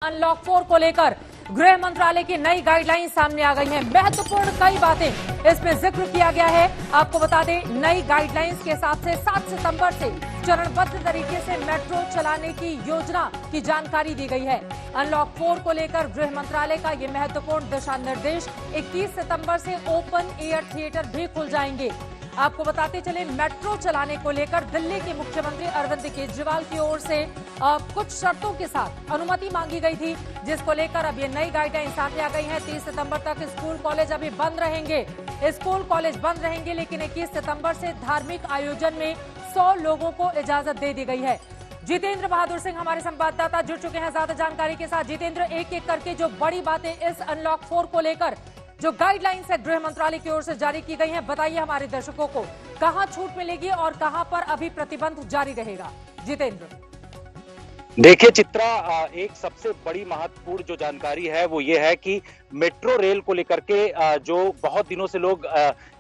Unlock 4 को लेकर गृह मंत्रालय की नई गाइडलाइन सामने आ गई हैं। महत्वपूर्ण कई बातें इसमें जिक्र किया गया है। आपको बता दें, नई गाइडलाइंस के हिसाब से 7 सितंबर से चरणबद्ध तरीके से मेट्रो चलाने की योजना की जानकारी दी गई है। अनलॉक 4 को लेकर गृह मंत्रालय का ये महत्वपूर्ण दिशा निर्देश 21 सितंबर से ओपन एयर थिएटर भी खुल जाएंगे। आपको बताते चले, मेट्रो चलाने को लेकर दिल्ली के मुख्यमंत्री अरविंद केजरीवाल की ओर से कुछ शर्तों के साथ अनुमति मांगी गई थी, जिसको लेकर अब ये नई गाइडलाइन सामने आ गई है। 30 सितंबर तक स्कूल कॉलेज अभी बंद रहेंगे। स्कूल कॉलेज बंद रहेंगे, लेकिन 21 सितंबर से धार्मिक आयोजन में 100 लोगों को इजाजत दे दी गई है। जितेंद्र बहादुर सिंह हमारे संवाददाता जुड़ चुके हैं ज्यादा जानकारी के साथ। जितेंद्र, एक एक करके जो बड़ी बातें इस अनलॉक 4 को लेकर जो गाइडलाइंस है गृह मंत्रालय की ओर से जारी की गई हैं, बताइए हमारे दर्शकों को कहां छूट मिलेगी और कहां पर अभी प्रतिबंध जारी रहेगा। जितेंद्र, देखिए चित्रा, एक सबसे बड़ी महत्वपूर्ण जो जानकारी है वो ये है कि मेट्रो रेल को लेकर के जो बहुत दिनों से लोग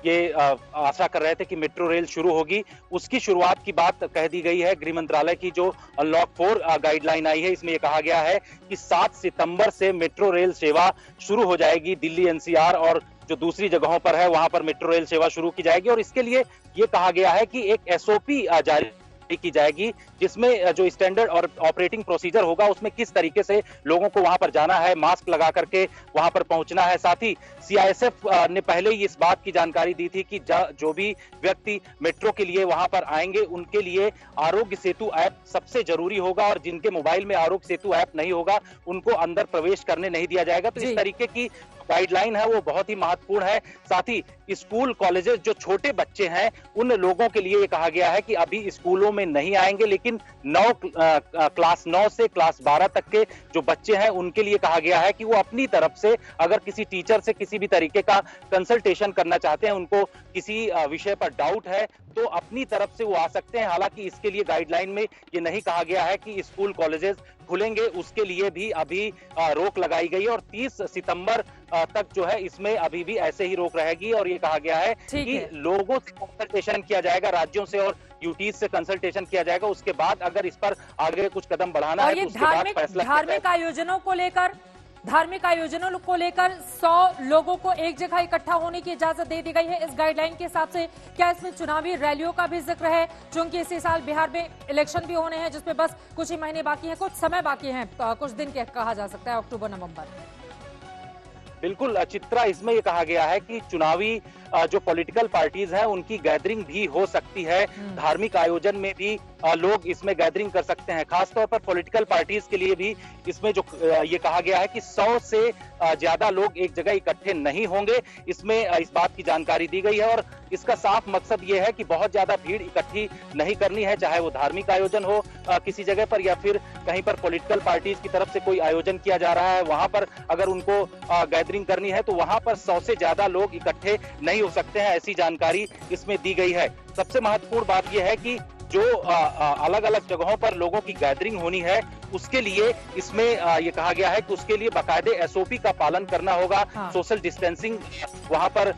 ये आशा कर रहे थे कि मेट्रो रेल शुरू होगी, उसकी शुरुआत की बात कह दी गई है। गृह मंत्रालय की जो अनलॉक 4 गाइडलाइन आई है, इसमें ये कहा गया है कि 7 सितंबर से मेट्रो रेल सेवा शुरू हो जाएगी। दिल्ली एनसीआर और जो दूसरी जगहों पर है वहां पर मेट्रो रेल सेवा शुरू की जाएगी और इसके लिए ये कहा गया है कि एक एसओपी जारी की जाएगी, जिसमें जो स्टैंडर्ड और ऑपरेटिंग प्रोसीजर होगा उसमें किस तरीके से लोगों को वहां पर जाना है, मास्क लगा करके वहां पर पहुंचना है। साथ ही सीआईएसएफ ने पहले ही इस बात की जानकारी दी थी कि जो भी व्यक्ति मेट्रो के लिए वहां पर आएंगे उनके लिए आरोग्य सेतु ऐप सबसे जरूरी होगा और जिनके मोबाइल में आरोग्य सेतु ऐप नहीं होगा उनको अंदर प्रवेश करने नहीं दिया जाएगा। तो इस तरीके की गाइडलाइन है वो बहुत ही महत्वपूर्ण है। साथ ही स्कूल कॉलेजेस जो छोटे बच्चे हैं उन लोगों के लिए ये कहा गया है कि अभी स्कूलों में नहीं आएंगे, लेकिन क्लास 9 से क्लास 12 तक के जो बच्चे हैं उनके लिए कहा गया है कि वो अपनी तरफ से अगर किसी टीचर से किसी भी तरीके का कंसल्टेशन करना चाहते हैं, उनको किसी विषय पर डाउट है तो अपनी तरफ से वो आ सकते हैं। हालांकि इसके लिए गाइडलाइन में ये नहीं कहा गया है कि स्कूल कॉलेजेस खुलेंगे, उसके लिए भी अभी रोक लगाई गई और 30 सितंबर तक जो है इसमें अभी भी ऐसे ही रोक रहेगी। और ये कहा गया है कि लोगों से कंसल्टेशन किया जाएगा, राज्यों से और यूटीज से कंसल्टेशन किया जाएगा। उसके बाद अगर इस पर आगे कुछ कदम बढ़ाना है तो उसके बाद फैसला धार्मिक आयोजनों को लेकर 100 लोगों को एक जगह इकट्ठा होने की इजाजत दे दी गई है। इस गाइडलाइन के हिसाब से क्या इसमें चुनावी रैलियों का भी जिक्र है? क्योंकि इसी साल बिहार में इलेक्शन भी होने हैं, जिसमें बस कुछ ही महीने बाकी हैं, कुछ समय बाकी है, कुछ दिन के कहा जा सकता है, अक्टूबर नवंबर। बिल्कुल चित्रा, इसमें यह कहा गया है कि चुनावी जो पॉलिटिकल पार्टीज हैं उनकी गैदरिंग भी हो सकती है। धार्मिक आयोजन में भी लोग इसमें गैदरिंग कर सकते हैं। खासतौर पर पॉलिटिकल पार्टीज के लिए भी इसमें जो ये कहा गया है कि 100 से ज्यादा लोग एक जगह इकट्ठे नहीं होंगे, इसमें इस बात की जानकारी दी गई है। और इसका साफ मकसद ये है कि बहुत ज्यादा भीड़ इकट्ठी नहीं करनी है, चाहे वो धार्मिक आयोजन हो किसी जगह पर या फिर कहीं पर पॉलिटिकल पार्टीज की तरफ से कोई आयोजन किया जा रहा है, वहां पर अगर उनको गैदरिंग करनी है तो वहां पर 100 से ज्यादा लोग इकट्ठे नहीं हो सकते हैं, ऐसी जानकारी इसमें दी गई है। सबसे महत्वपूर्ण बात यह है कि जो अलग अलग जगहों पर लोगों की गैदरिंग होनी है उसके लिए इसमें ये कहा गया है कि उसके लिए बाकायदे एसओपी का पालन करना होगा। सोशल डिस्टेंसिंग वहां पर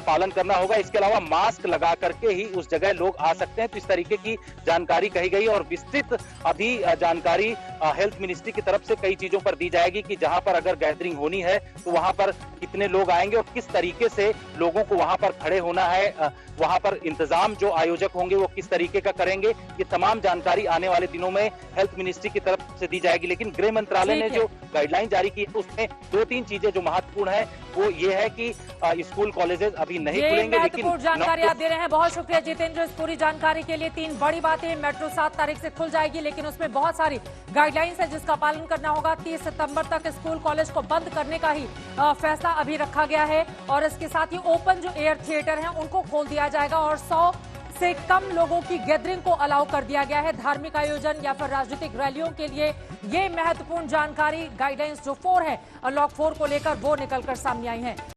पालन करना होगा। इसके अलावा मास्क लगा करके ही उस जगह लोग आ सकते हैं। तो इस तरीके की जानकारी कही गई और विस्तृत अभी जानकारी हेल्थ मिनिस्ट्री की तरफ से कई चीजों पर दी जाएगी कि जहां पर अगर गैदरिंग होनी है तो वहां पर कितने लोग आएंगे और किस तरीके से लोगों को वहां पर खड़े होना है, वहां पर इंतजाम जो आयोजक होंगे वो किस तरीके का करेंगे, ये तमाम जानकारी आने वाले दिनों में हेल्थ मिनिस्ट्री की तरफ से दी जाएगी। लेकिन गृह मंत्रालय ने जो गाइडलाइन जारी की है उसमें 2-3 चीजें जो महत्वपूर्ण है वो ये है कि स्कूल कॉलेजेस अभी नहीं खुलेंगे। लेकिन जानकारी आप दे रहे हैं, बहुत शुक्रिया जितेंद्र इस पूरी जानकारी के लिए। 3 बड़ी बातें, मेट्रो 7 तारीख से खुल जाएगी, लेकिन उसमें बहुत सारी गाइडलाइंस है जिसका पालन करना होगा। 30 सितंबर तक स्कूल कॉलेज को बंद करने का ही फैसला अभी रखा गया है और इसके साथ ही ओपन जो एयर थिएटर हैं उनको खोल दिया जाएगा और 100 से कम लोगों की गैदरिंग को अलाउ कर दिया गया है। धार्मिक आयोजन या फिर राजनीतिक रैलियों के लिए ये महत्वपूर्ण जानकारी गाइडलाइंस जो 4 है अनलॉक 4 को लेकर वो निकलकर सामने आई है।